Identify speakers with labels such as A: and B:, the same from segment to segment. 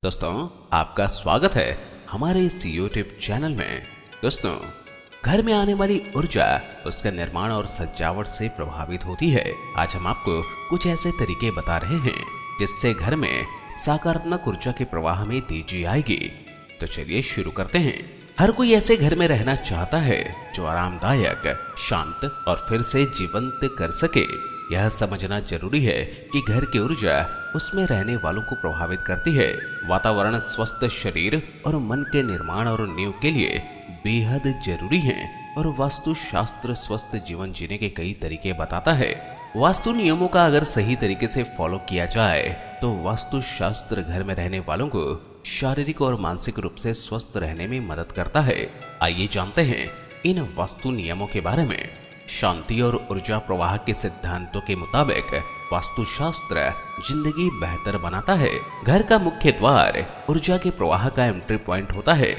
A: दोस्तों, आपका स्वागत है हमारे इस यूट्यूब चैनल में। दोस्तों, घर में आने वाली ऊर्जा उसका निर्माण और सजावट से प्रभावित होती है। आज हम आपको कुछ ऐसे तरीके बता रहे हैं जिससे घर में सकारात्मक ऊर्जा के प्रवाह में तेजी आएगी। तो चलिए शुरू करते हैं। हर कोई ऐसे घर में रहना चाहता है जो आरामदायक, शांत और फिर से जीवंत कर सके। यह समझना जरूरी है कि घर की ऊर्जा उसमें रहने वालों को प्रभावित करती है। वातावरण स्वस्थ शरीर और मन के निर्माण और नींव के लिए बेहद जरूरी है और वास्तुशास्त्र स्वस्थ जीवन जीने के कई तरीके बताता है। वास्तु नियमों का अगर सही तरीके से फॉलो किया जाए तो वास्तुशास्त्र घर में रहने वालों को शारीरिक और मानसिक रूप से स्वस्थ रहने में मदद करता है। आइए जानते हैं इन वास्तु नियमों के बारे में। शांति और ऊर्जा प्रवाह के सिद्धांतों के मुताबिक वास्तुशास्त्र जिंदगी बेहतर बनाता है। घर का मुख्य द्वार ऊर्जा के प्रवाह का एंट्री पॉइंट होता है।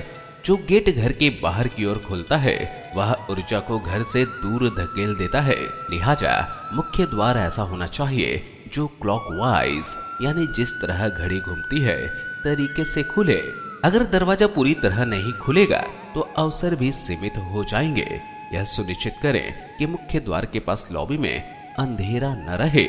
A: जो गेट घर के बाहर की ओर खुलता है वह ऊर्जा को घर से दूर धकेल देता है। लिहाजा मुख्य द्वार ऐसा होना चाहिए जो क्लॉकवाइज यानी जिस तरह घड़ी घूमती है तरीके से खुले। अगर दरवाजा पूरी तरह नहीं खुलेगा तो अवसर भी सीमित हो जाएंगे। यह सुनिश्चित करें कि मुख्य द्वार के पास लॉबी में अंधेरा न रहे।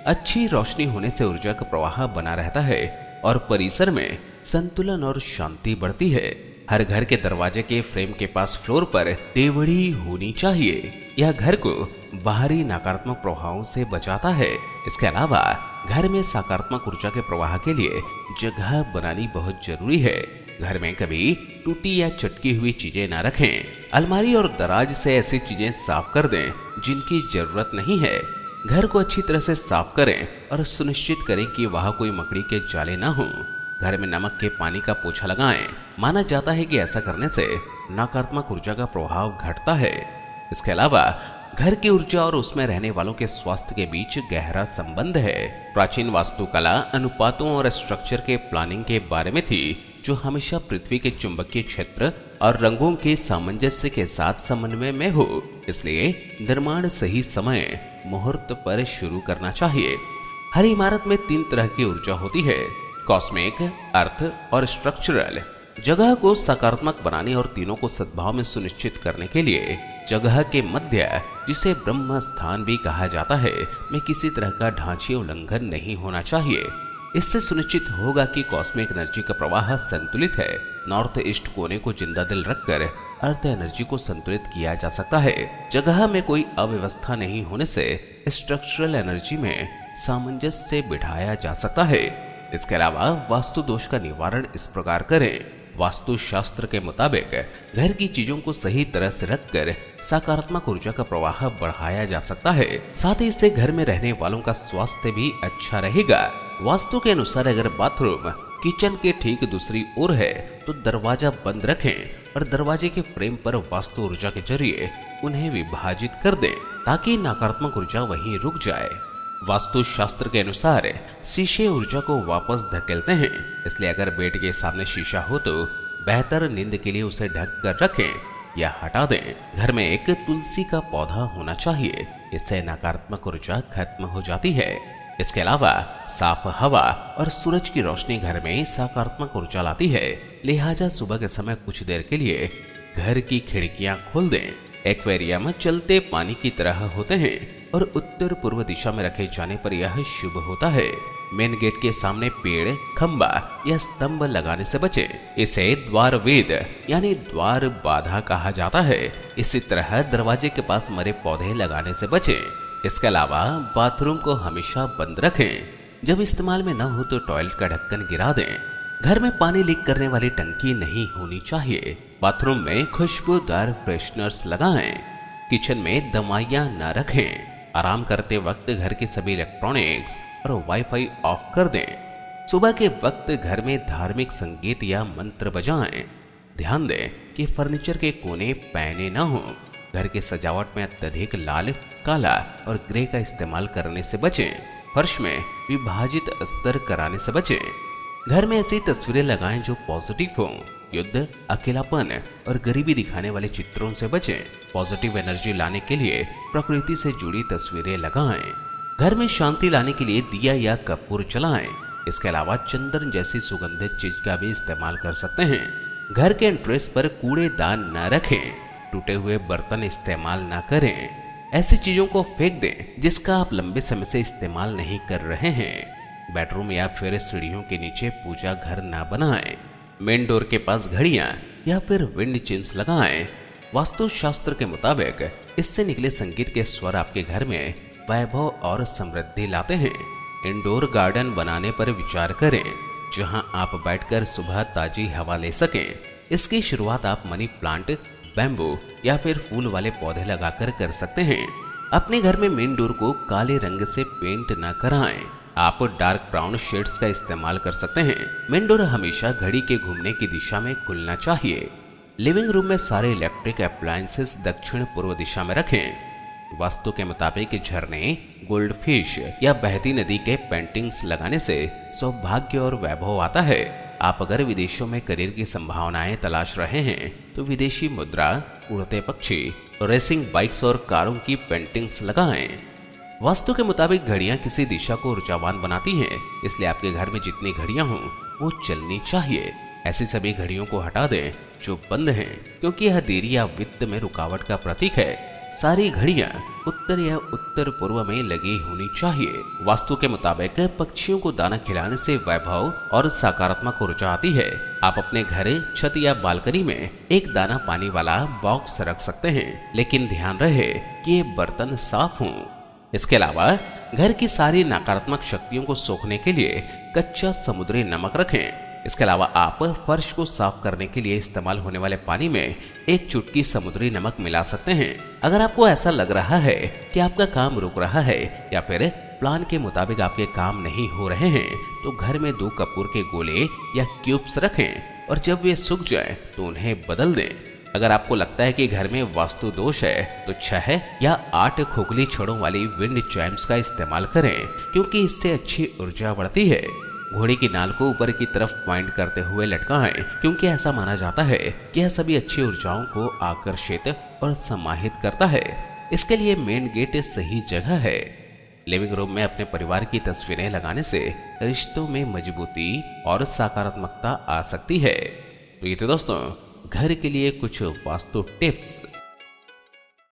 A: अच्छी रोशनी होने से ऊर्जा का प्रवाह बना रहता है और परिसर में संतुलन और शांति बढ़ती है। हर घर के दरवाजे के फ्रेम के पास फ्लोर पर देवड़ी होनी चाहिए। यह घर को बाहरी नकारात्मक प्रभावों से बचाता है। इसके अलावा घर में सकारात्मक ऊर्जा के प्रवाह के लिए जगह बनानी बहुत जरूरी है। घर में कभी टूटी या चटकी हुई चीजें न रखें। अलमारी और दराज से ऐसी चीजें साफ कर दें जिनकी जरूरत नहीं है। घर को अच्छी तरह से साफ करें और सुनिश्चित करें कि वहां कोई मकड़ी के जाले न हों। घर में नमक के पानी का पोछा लगाएं। माना जाता है कि ऐसा करने से नकारात्मक ऊर्जा का प्रभाव घटता है। इसके अलावा घर की ऊर्जा और उसमें रहने वालों के स्वास्थ्य के बीच गहरा संबंध है। प्राचीन वास्तुकला अनुपातों और स्ट्रक्चर के प्लानिंग के बारे में थी जो हमेशा पृथ्वी के चुंबकीय क्षेत्र और रंगों के सामंजस्य के साथ समन्वय में हो। इसलिए निर्माण सही समय मुहूर्त पर शुरू करना चाहिए। हर इमारत में 3 तरह की ऊर्जा होती है, कॉस्मिक, अर्थ और स्ट्रक्चरल। जगह को सकारात्मक बनाने और तीनों को सद्भाव में सुनिश्चित करने के लिए जगह के मध्य, जिसे ब्रह्म स्थान भी कहा जाता है, में किसी तरह का ढांचे उल्लंघन नहीं होना चाहिए। इससे सुनिश्चित होगा कि कॉस्मिक एनर्जी का प्रवाह संतुलित है। नॉर्थ ईस्ट कोने को जिंदा दिल रखकर अर्थ एनर्जी को संतुलित किया जा सकता है। जगह में कोई अव्यवस्था नहीं होने से स्ट्रक्चरल एनर्जी में सामंजस्य बिठाया जा सकता है। इसके अलावा वास्तु दोष का निवारण इस प्रकार करें। वास्तुशास्त्र के मुताबिक घर की चीजों को सही तरह से रखकर सकारात्मक ऊर्जा का प्रवाह बढ़ाया जा सकता है। साथ ही इससे घर में रहने वालों का स्वास्थ्य भी अच्छा रहेगा। वास्तु के अनुसार अगर बाथरूम किचन के ठीक दूसरी ओर है तो दरवाजा बंद रखें और दरवाजे के फ्रेम पर वास्तु ऊर्जा के जरिए उन्हें विभाजित कर दें ताकि नकारात्मक ऊर्जा वहीं रुक जाए। वास्तु शास्त्र के अनुसार शीशे ऊर्जा को वापस धकेलते हैं। इसलिए अगर बेड के सामने शीशा हो तो बेहतर नींद के लिए उसे ढक कर रखें या हटा दें। घर में एक तुलसी का पौधा होना चाहिए। इससे नकारात्मक ऊर्जा खत्म हो जाती है। इसके अलावा साफ हवा और सूरज की रोशनी घर में सकारात्मक ऊर्जा लाती है। लिहाजा सुबह के समय कुछ देर के लिए घर की खिड़कियां खोल दें। एक्वेरियम चलते पानी की तरह होते हैं और उत्तर पूर्व दिशा में रखे जाने पर यह शुभ होता है। मेन गेट के सामने पेड़, खंबा या स्तंभ लगाने से बचे। इसे द्वार वेद यानी द्वार बाधा कहा जाता है। इसी तरह दरवाजे के पास मरे पौधे लगाने से बचे। इसके अलावा बाथरूम को हमेशा बंद रखें। जब इस्तेमाल में न हो तो टॉयलेट का ढक्कन गिरा दें। घर में पानी लीक करने वाली टंकी नहीं होनी चाहिए। बाथरूम में खुशबूदार फ्रेशनर्स लगाएं। किचन में दवाइयां न रखें। आराम करते वक्त घर के सभी इलेक्ट्रॉनिक्स और वाईफाई ऑफ कर दें। सुबह के वक्त घर में धार्मिक संगीत या मंत्र बजाएं। ध्यान दें कि फर्नीचर के कोने पैने न हों। घर की सजावट में अत्यधिक लाल, काला और ग्रे का इस्तेमाल करने से बचें। फर्श में विभाजित अस्तर कराने से बचें। घर में ऐसी तस्वीरें लगाएं जो पॉजिटिव हों। युद्ध, अकेलापन और गरीबी दिखाने वाले चित्रों से बचें। पॉजिटिव एनर्जी लाने के लिए प्रकृति से जुड़ी तस्वीरें लगाएं। घर में शांति लाने के लिए दिया या कपूर जलाएं। इसके अलावा चंदन जैसी सुगंधित चीज का भी इस्तेमाल कर सकते हैं। घर के एंट्रेंस पर कूड़ेदान न रखें, टूटे हुए बर्तन इस्तेमाल न करें, ऐसी चीजों को फेंक दें जिसका आप लंबे समय से इस्तेमाल नहीं कर रहे हैं। बेडरूम या फिर सीढ़ियों के नीचे पूजा घर न बनाएं। मेन डोर के पास घड़ियां या फिर विंड चिम्स लगाएं। वास्तु शास्त्र के मुताबिक इससे निकले संगीत के स्वर आपके घर में वैभव और समृद्धि लाते हैं। इंडोर गार्डन बनाने पर विचार करें जहां आप बैठकर सुबह ताजी हवा ले सकें। इसकी शुरुआत आप मनी प्लांट, बैम्बू या फिर फूल वाले पौधे लगाकर कर सकते हैं। अपने घर में मेन डोर को काले रंग से पेंट न कराएं। आप डार्क ब्राउन शेड्स का इस्तेमाल कर सकते हैं। मेन डोर हमेशा घड़ी के घूमने की दिशा में खुलना चाहिए। लिविंग रूम में सारे इलेक्ट्रिक अप्लायंसेस दक्षिण पूर्व दिशा में रखें। वास्तु के मुताबिक झरने, गोल्ड फिश या बहती नदी के पेंटिंग्स लगाने से सौभाग्य और वैभव आता है। आप अगर विदेशों में करियर की संभावनाएं तलाश रहे हैं तो विदेशी मुद्रा, उड़ते पक्षी, रेसिंग बाइक्स और कारों की पेंटिंग्स लगाएं। वास्तु के मुताबिक घड़ियां किसी दिशा को ऊर्जावान बनाती हैं, इसलिए आपके घर में जितनी घड़ियां हों वो चलनी चाहिए। ऐसी सभी घड़ियों को हटा दें जो बंद हैं, क्योंकि यह देरी या वित्त में रुकावट का प्रतीक है। सारी घड़ियां उत्तर या उत्तर पूर्व में लगी होनी चाहिए। वास्तु के मुताबिक पक्षियों को दाना खिलाने से वैभव और सकारात्मक ऊर्जा आती है। आप अपने घर, छत या बालकनी में एक दाना पानी वाला बॉक्स रख सकते हैं, लेकिन ध्यान रहे कि ये बर्तन साफ हों। इसके अलावा घर की सारी नकारात्मक शक्तियों को सोखने के लिए कच्चा समुद्री नमक रखें। इसके अलावा आप फर्श को साफ करने के लिए इस्तेमाल होने वाले पानी में एक चुटकी समुद्री नमक मिला सकते हैं। अगर आपको ऐसा लग रहा है कि आपका काम रुक रहा है या फिर प्लान के मुताबिक आपके काम नहीं हो रहे हैं, तो घर में 2 कपूर के गोले या क्यूब्स रखें और जब वे सूख जाए तो उन्हें बदल दें। अगर आपको लगता है कि घर में वास्तु दोष है तो 6 या 8 खोखली छड़ों वाली विंड चाइम्स का इस्तेमाल करें, क्योंकि इससे अच्छी ऊर्जा बढ़ती है। घोड़ी की नाल को ऊपर की तरफ पॉइंट करते हुए लटकाएं, क्योंकि ऐसा माना जाता है कि यह सभी अच्छी ऊर्जाओं को आकर्षित और समाहित करता है। इसके लिए मेन गेट सही जगह है। लिविंग रूम में अपने परिवार की तस्वीरें लगाने से रिश्तों में मजबूती और सकारात्मकता आ सकती है। तो ये तो दोस्तों घर के लिए कुछ वास्तु टिप्स।